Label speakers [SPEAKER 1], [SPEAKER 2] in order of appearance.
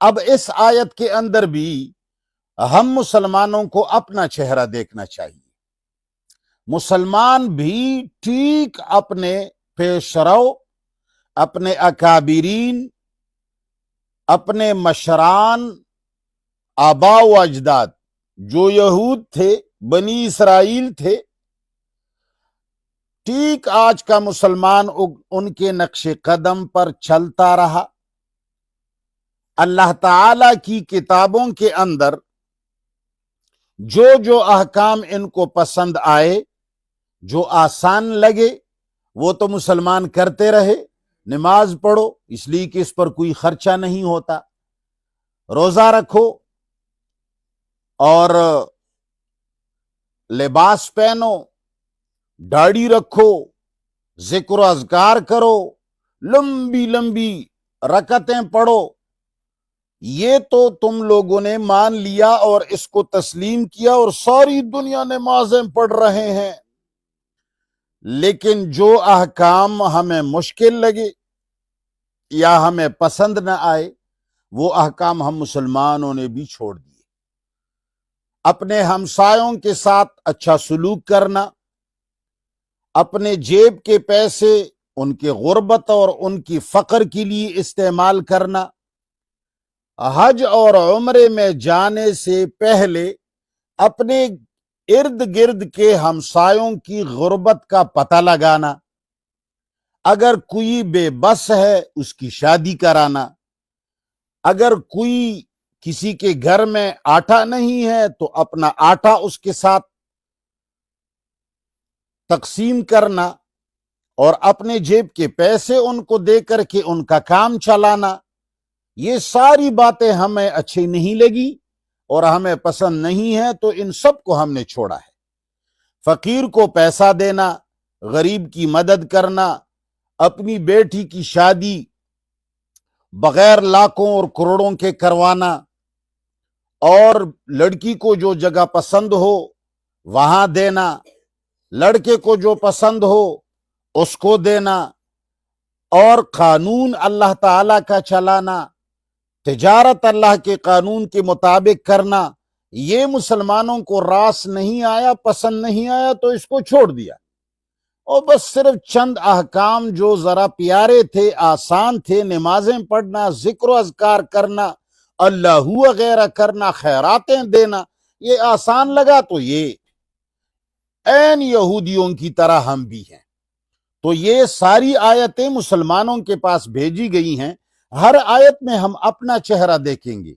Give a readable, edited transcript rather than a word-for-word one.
[SPEAKER 1] اب اس آیت کے اندر بھی ہم مسلمانوں کو اپنا چہرہ دیکھنا چاہیے۔ مسلمان بھی ٹھیک اپنے پیش رو، اپنے اکابرین، اپنے مشران، آبا و اجداد جو یہود تھے، بنی اسرائیل تھے، ٹھیک آج کا مسلمان ان کے نقش قدم پر چلتا رہا۔ اللہ تعالی کی کتابوں کے اندر جو احکام ان کو پسند آئے، جو آسان لگے، وہ تو مسلمان کرتے رہے۔ نماز پڑھو اس لیے کہ اس پر کوئی خرچہ نہیں ہوتا، روزہ رکھو اور لباس پہنو، داڑھی رکھو، ذکر و اذکار کرو، لمبی لمبی رکعتیں پڑھو، یہ تو تم لوگوں نے مان لیا اور اس کو تسلیم کیا اور ساری دنیا نمازیں پڑھ رہے ہیں۔ لیکن جو احکام ہمیں مشکل لگے یا ہمیں پسند نہ آئے، وہ احکام ہم مسلمانوں نے بھی چھوڑ دیے۔ اپنے ہمسایوں کے ساتھ اچھا سلوک کرنا، اپنے جیب کے پیسے ان کی غربت اور ان کی فقر کے لیے استعمال کرنا، حج اور عمرے میں جانے سے پہلے اپنے ارد گرد کے ہمسایوں کی غربت کا پتہ لگانا، اگر کوئی بے بس ہے اس کی شادی کرانا، اگر کوئی کسی کے گھر میں آٹا نہیں ہے تو اپنا آٹا اس کے ساتھ تقسیم کرنا اور اپنے جیب کے پیسے ان کو دے کر کے ان کا کام چلانا، یہ ساری باتیں ہمیں اچھی نہیں لگی اور ہمیں پسند نہیں ہے، تو ان سب کو ہم نے چھوڑا ہے۔ فقیر کو پیسہ دینا، غریب کی مدد کرنا، اپنی بیٹی کی شادی بغیر لاکھوں اور کروڑوں کے کروانا، اور لڑکی کو جو جگہ پسند ہو وہاں دینا، لڑکے کو جو پسند ہو اس کو دینا، اور قانون اللہ تعالی کا چلانا، تجارت اللہ کے قانون کے مطابق کرنا، یہ مسلمانوں کو راس نہیں آیا، پسند نہیں آیا، تو اس کو چھوڑ دیا۔ اور بس صرف چند احکام جو ذرا پیارے تھے، آسان تھے، نمازیں پڑھنا، ذکر و اذکار کرنا، اللہ وغیرہ کرنا، خیراتیں دینا، یہ آسان لگا تو یہ عین یہودیوں کی طرح ہم بھی ہیں۔ تو یہ ساری آیتیں مسلمانوں کے پاس بھیجی گئی ہیں، ہر آیت میں ہم اپنا چہرہ دیکھیں گے۔